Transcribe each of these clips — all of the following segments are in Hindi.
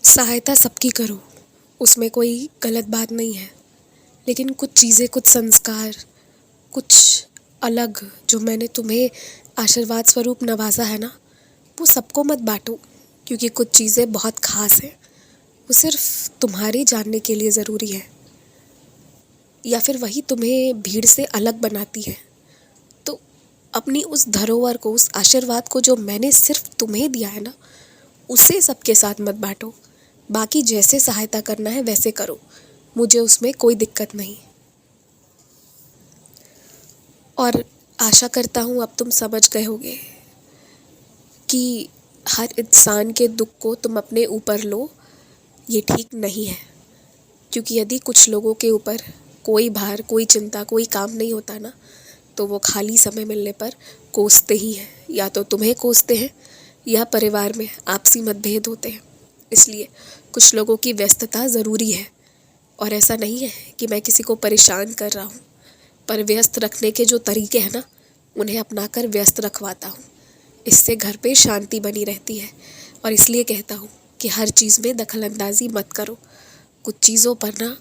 सहायता सबकी करो, उसमें कोई गलत बात नहीं है। लेकिन कुछ चीज़ें, कुछ संस्कार, कुछ अलग जो मैंने तुम्हें आशीर्वाद स्वरूप नवाजा है ना, वो सबको मत बांटो। क्योंकि कुछ चीज़ें बहुत ख़ास हैं, वो सिर्फ तुम्हारे जानने के लिए ज़रूरी है, या फिर वही तुम्हें भीड़ से अलग बनाती है। तो अपनी उस धरोहर को, उस आशीर्वाद को जो मैंने सिर्फ तुम्हें दिया है ना, उसे सबके साथ मत बांटो। बाकी जैसे सहायता करना है वैसे करो, मुझे उसमें कोई दिक्कत नहीं। और आशा करता हूँ अब तुम समझ गए होगे कि हर इंसान के दुख को तुम अपने ऊपर लो, ये ठीक नहीं है। क्योंकि यदि कुछ लोगों के ऊपर कोई भार, कोई चिंता, कोई काम नहीं होता ना, तो वो खाली समय मिलने पर कोसते ही हैं। या तो तुम्हें कोसते हैं या परिवार में आपसी मतभेद होते हैं। इसलिए कुछ लोगों की व्यस्तता ज़रूरी है। और ऐसा नहीं है कि मैं किसी को परेशान कर रहा हूँ, पर व्यस्त रखने के जो तरीके हैं ना, उन्हें अपनाकर व्यस्त रखवाता हूँ। इससे घर पे शांति बनी रहती है। और इसलिए कहता हूँ कि हर चीज़ में दखलंदाजी मत करो। कुछ चीज़ों पर ना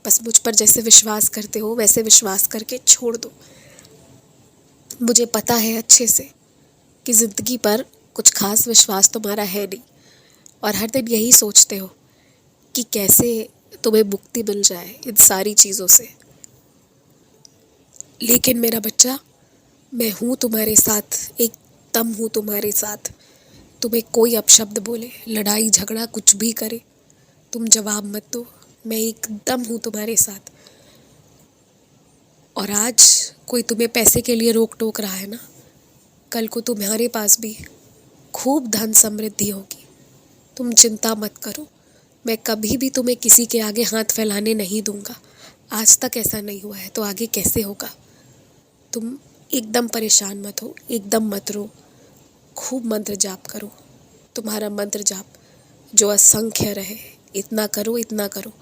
बस मुझ पर जैसे विश्वास करते हो वैसे विश्वास करके छोड़ दो। मुझे पता है अच्छे से कि ज़िंदगी पर कुछ खास विश्वास तुम्हारा है नहीं, और हर दिन यही सोचते हो कि कैसे तुम्हें मुक्ति मिल जाए इन सारी चीज़ों से। लेकिन मेरा बच्चा, मैं हूँ तुम्हारे साथ, एकदम हूँ तुम्हारे साथ। तुम्हें कोई अपशब्द बोले, लड़ाई झगड़ा कुछ भी करे, तुम जवाब मत दो। मैं एकदम हूँ तुम्हारे साथ। और आज कोई तुम्हें पैसे के लिए रोक टोक रहा है ना, कल को तुम्हारे पास भी खूब धन समृद्धि होगी। तुम चिंता मत करो। मैं कभी भी तुम्हें किसी के आगे हाथ फैलाने नहीं दूंगा। आज तक ऐसा नहीं हुआ है तो आगे कैसे होगा। तुम एकदम परेशान मत हो, एकदम मत रो। खूब मंत्र जाप करो। तुम्हारा मंत्र जाप जो असंख्य रहे, इतना करो, इतना करो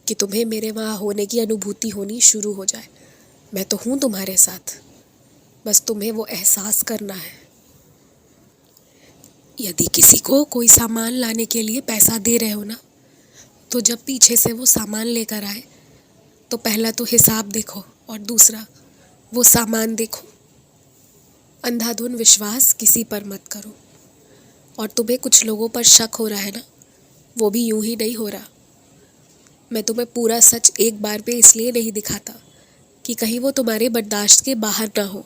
कि तुम्हें मेरे वहाँ होने की अनुभूति होनी शुरू हो जाए। मैं तो हूँ तुम्हारे साथ, बस तुम्हें वो एहसास करना है। यदि किसी को कोई सामान लाने के लिए पैसा दे रहे हो ना, तो जब पीछे से वो सामान लेकर आए तो पहला तो हिसाब देखो और दूसरा वो सामान देखो। अंधाधुन विश्वास किसी पर मत करो। और तुम्हें कुछ लोगों पर शक हो रहा है ना, वो भी यूं ही नहीं हो रहा। मैं तुम्हें पूरा सच एक बार पे इसलिए नहीं दिखाता कि कहीं वो तुम्हारे बर्दाश्त के बाहर ना हो।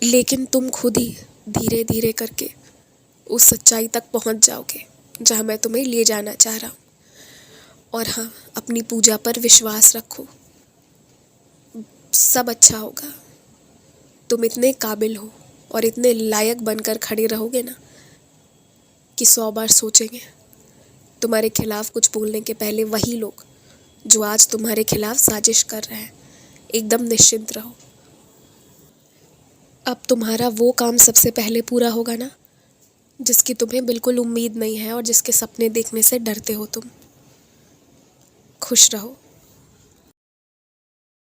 लेकिन तुम खुद ही धीरे धीरे करके उस सच्चाई तक पहुंच जाओगे जहां मैं तुम्हें ले जाना चाह रहा हूँ। और हाँ, अपनी पूजा पर विश्वास रखो, सब अच्छा होगा। तुम इतने काबिल हो और इतने लायक बनकर खड़े रहोगे ना कि 100 बार सोचेंगे तुम्हारे खिलाफ कुछ बोलने के पहले वही लोग जो आज तुम्हारे खिलाफ साजिश कर रहे हैं। एकदम निश्चिंत रहो। अब तुम्हारा वो काम सबसे पहले पूरा होगा ना जिसकी तुम्हें बिल्कुल उम्मीद नहीं है और जिसके सपने देखने से डरते हो तुम। खुश रहो।